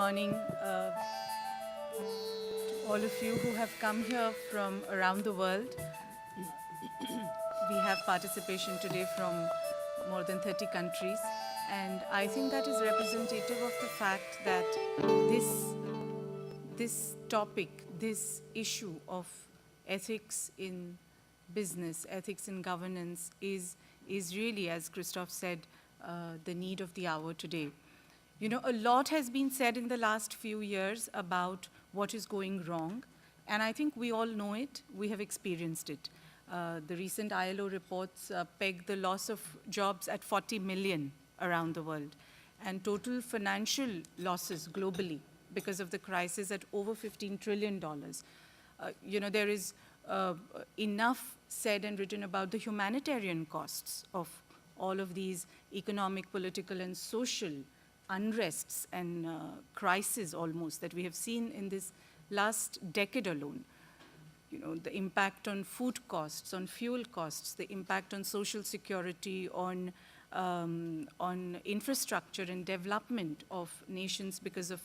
morning to all of you who have come here from around the world. We have participation today from more than 30 countries, and I think that is representative of the fact that this topic, this issue of ethics in business, ethics in governance is really, as Christoph said, the need of the hour today. You know, a lot has been said in the last few years about what is going wrong, and I think we all know it, we have experienced it. The recent ILO reports peg the loss of jobs at 40 million around the world, and total financial losses globally because of the crisis at over $15 trillion. You know, there is enough said and written about the humanitarian costs of all of these economic, political, and social unrests and crises almost that we have seen in this last decade alone. You know, the impact on food costs, on fuel costs, the impact on social security, on infrastructure and development of nations because of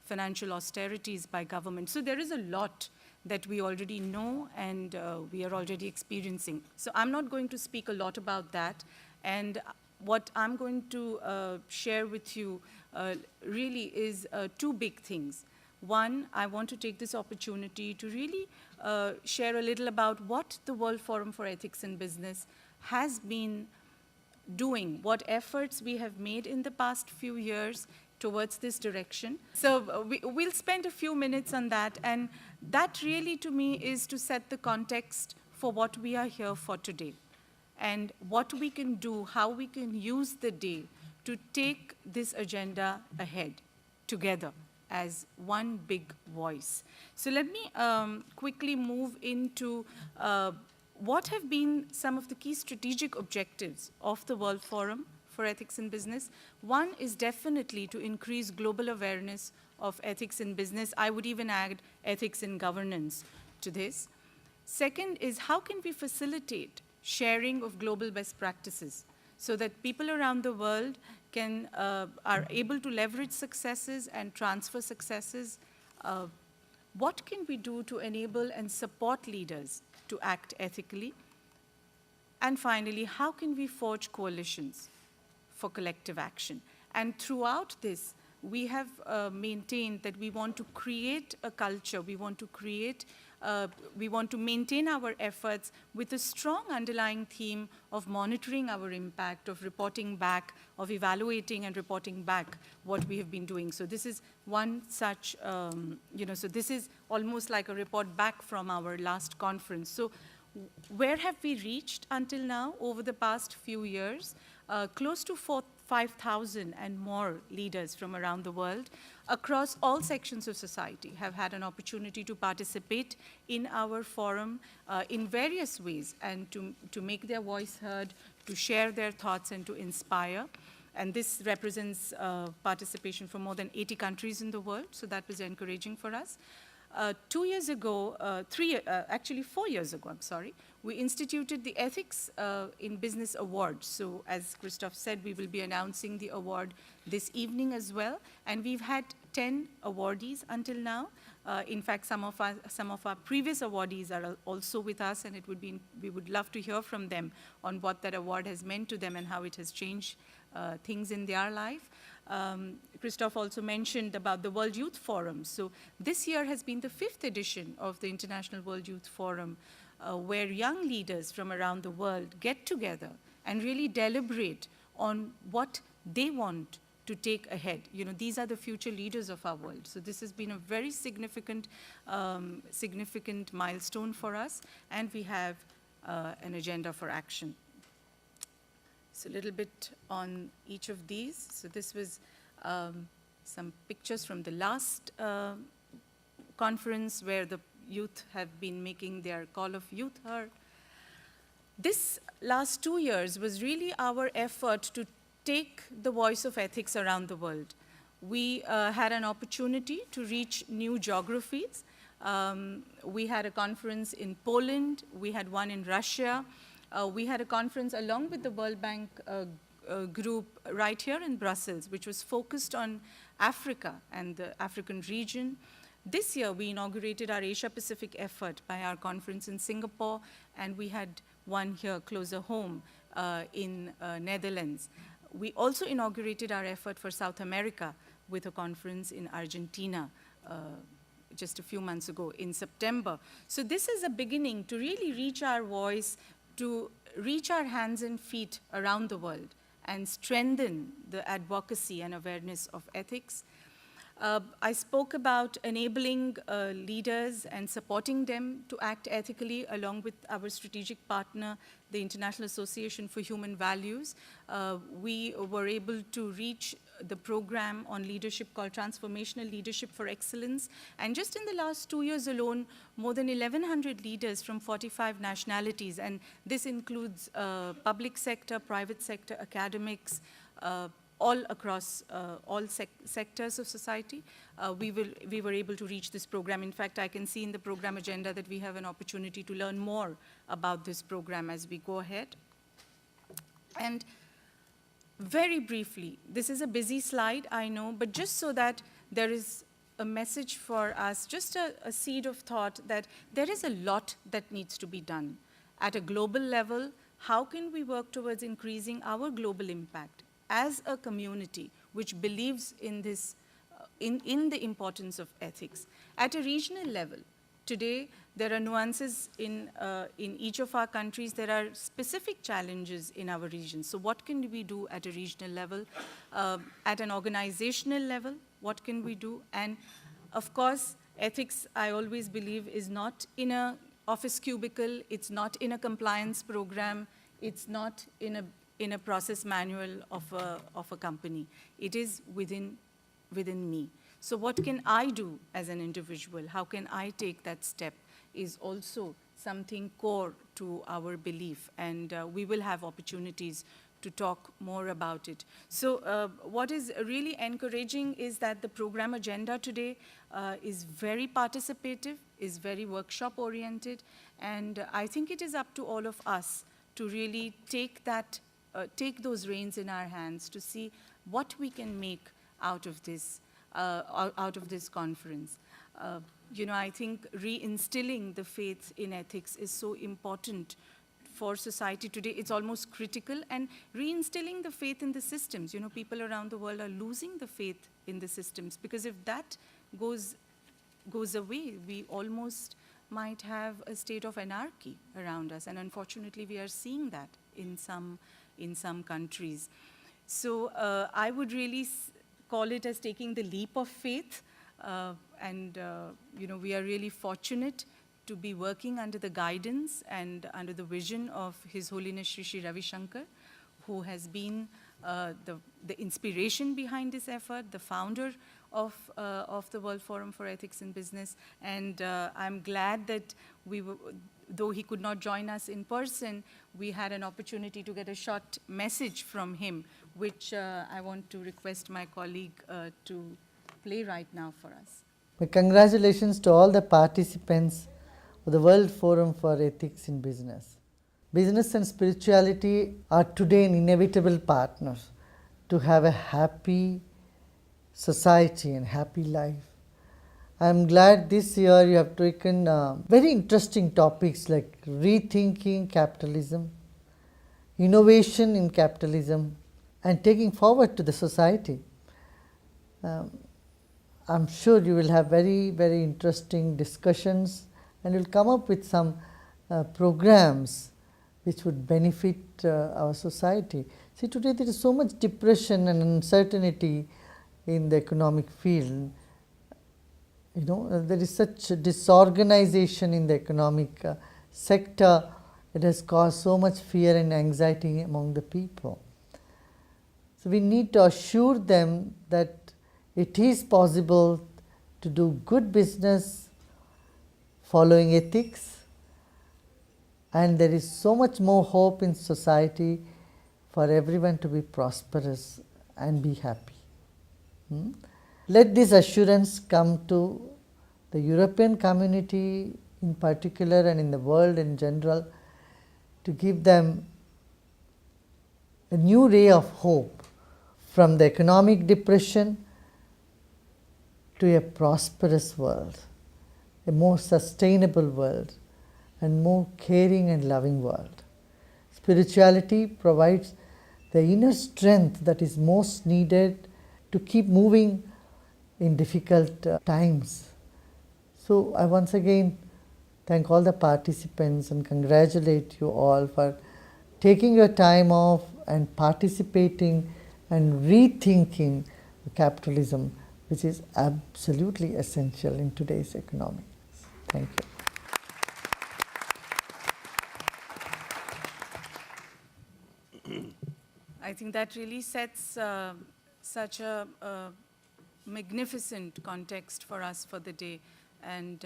financial austerities by government. So there is a lot that we already know and we are already experiencing. So I'm not going to speak a lot about that. And what I'm going to share with you really is two big things. One, I want to take this opportunity to really share a little about what the World Forum for Ethics in Business has been doing, what efforts we have made in the past few years towards this direction. So we'll spend a few minutes on that, and that really to me is to set the context for what we are here for today and what we can do, how we can use the day to take this agenda ahead together as one big voice. So let me quickly move into what have been some of the key strategic objectives of the World Forum for Ethics in Business. One is definitely to increase global awareness of ethics in business. I would even add ethics in governance to this. Second is how can we facilitate sharing of global best practices so that people around the world are able to leverage successes and transfer successes. What can we do to enable and support leaders to act ethically? And finally, how can we forge coalitions for collective action? And throughout this, we have maintained that we want to create a culture, we want to maintain our efforts with a strong underlying theme of monitoring our impact, of reporting back, of evaluating and reporting back what we have been doing. So this is one such, so this is almost like a report back from our last conference. So where have we reached until now over the past few years? Close to 5,000 and more leaders from around the world across all sections of society have had an opportunity to participate in our forum in various ways and to make their voice heard, to share their thoughts and to inspire. And this represents participation from more than 80 countries in the world, so that was encouraging for us. 2 years ago, actually 4 years ago, I'm sorry, we instituted the Ethics in Business Award. So as Christoph said, we will be announcing the award this evening as well. And we've had 10 awardees until now. In fact, some of our previous awardees are also with us, and we would love to hear from them on what that award has meant to them and how it has changed things in their life. Christoph also mentioned about the World Youth Forum. So this year has been the 5th edition of the International World Youth Forum, where young leaders from around the world get together and really deliberate on what they want to take ahead. You know, these are the future leaders of our world. So this has been a very significant milestone for us, and we have an agenda for action. So a little bit on each of these. So this was some pictures from the last conference where the youth have been making their call of youth heard. This last 2 years was really our effort to take the voice of ethics around the world. We had an opportunity to reach new geographies. We had a conference in Poland, we had one in Russia, we had a conference along with the World Bank group right here in Brussels, which was focused on Africa and the African region. This year, we inaugurated our Asia-Pacific effort by our conference in Singapore, and we had one here closer home in Netherlands. We also inaugurated our effort for South America with a conference in Argentina just a few months ago in September. So this is a beginning to really reach our voice, to reach our hands and feet around the world and strengthen the advocacy and awareness of ethics. I spoke about enabling leaders and supporting them to act ethically along with our strategic partner, the International Association for Human Values. We were able to reach the program on leadership called Transformational Leadership for Excellence. And just in the last 2 years alone, more than 1,100 leaders from 45 nationalities, and this includes public sector, private sector, academics, all across all sectors of society, we were able to reach this program. In fact, I can see in the program agenda that we have an opportunity to learn more about this program as we go ahead. And very briefly, this is a busy slide, I know, but just so that there is a message for us, just a seed of thought that there is a lot that needs to be done. At a global level, how can we work towards increasing our global impact as a community which believes in this, in the importance of ethics? At a regional level, today there are nuances in each of our countries. There are specific challenges in our region. So what can we do at a regional level? At an organizational level, what can we do? And of course, ethics, I always believe, is not in a office cubicle, it's not in a compliance program, it's not in a process manual of a company. It is within me. So what can I do as an individual? How can I take that step is also something core to our belief, and we will have opportunities to talk more about it. So what is really encouraging is that the program agenda today is very participative, is very workshop-oriented, and I think it is up to all of us to really take those reins in our hands to see what we can make out of this conference. You know, I think reinstilling the faith in ethics is so important for society today. It's almost critical, and reinstilling the faith in the systems. You know, people around the world are losing the faith in the systems, because if that goes away, we almost might have a state of anarchy around us, and unfortunately we are seeing that in some countries. So I would really call it as taking the leap of faith, you know, we are really fortunate to be working under the guidance and under the vision of His Holiness Shri Ravi Shankar, who has been the inspiration behind this effort, the founder of the World Forum for Ethics in Business. And I'm glad that though he could not join us in person, we had an opportunity to get a short message from him, which I want to request my colleague to play right now for us. My congratulations to all the participants of the World Forum for Ethics in Business. Business and spirituality are today an inevitable partners to have a happy society and happy life. I am glad this year you have taken very interesting topics like rethinking capitalism, innovation in capitalism, and taking forward to the society. I'm sure you will have very, very interesting discussions, and you'll come up with some programs which would benefit our society. See, today there is so much depression and uncertainty in the economic field. You know, there is such disorganization in the economic sector. It has caused so much fear and anxiety among the people. So we need to assure them that it is possible to do good business following ethics, and there is so much more hope in society for everyone to be prosperous and be happy. Let this assurance come to the European community in particular and in the world in general, to give them a new ray of hope from the economic depression to a prosperous world, a more sustainable world, and more caring and loving world. Spirituality provides the inner strength that is most needed to keep moving in difficult times. So I once again thank all the participants and congratulate you all for taking your time off and participating and rethinking capitalism, which is absolutely essential in today's economy. Thank you. I think that really sets such a magnificent context for us for the day. And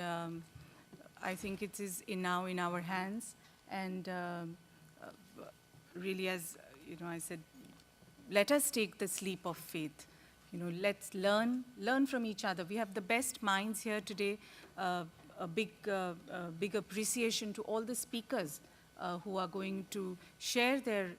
I think it is now in our hands. And really, as I said, let us take this leap of faith. Let's learn from each other. We have the best minds here today. A big appreciation to all the speakers who are going to share their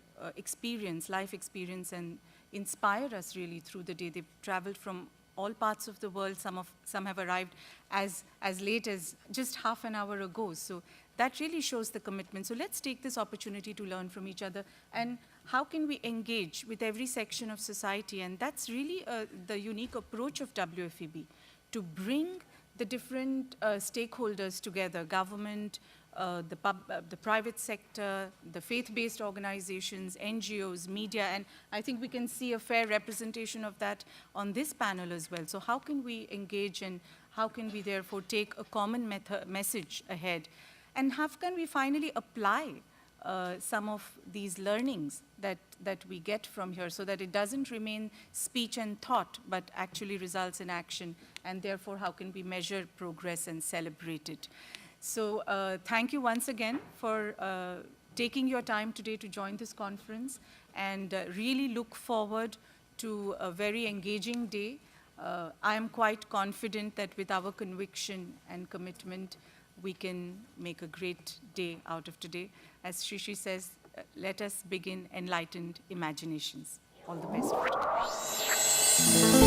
life experience, and inspire us really through the day. They've traveled from all parts of the world. Some have arrived as late as just half an hour ago. So that really shows the commitment. So let's take this opportunity to learn from each other. And how can we engage with every section of society? And that's really the unique approach of WFEB, to bring the different stakeholders together: government, the private sector, the faith-based organizations, NGOs, media, and I think we can see a fair representation of that on this panel as well. So how can we engage, and how can we therefore take a common message ahead? And how can we finally apply some of these learnings that we get from here, so that it doesn't remain speech and thought, but actually results in action? And therefore, how can we measure progress and celebrate it? So thank you once again for taking your time today to join this conference, and really look forward to a very engaging day. I am quite confident that with our conviction and commitment, we can make a great day out of today. As Shishi says, let us begin enlightened imaginations. All the best for today.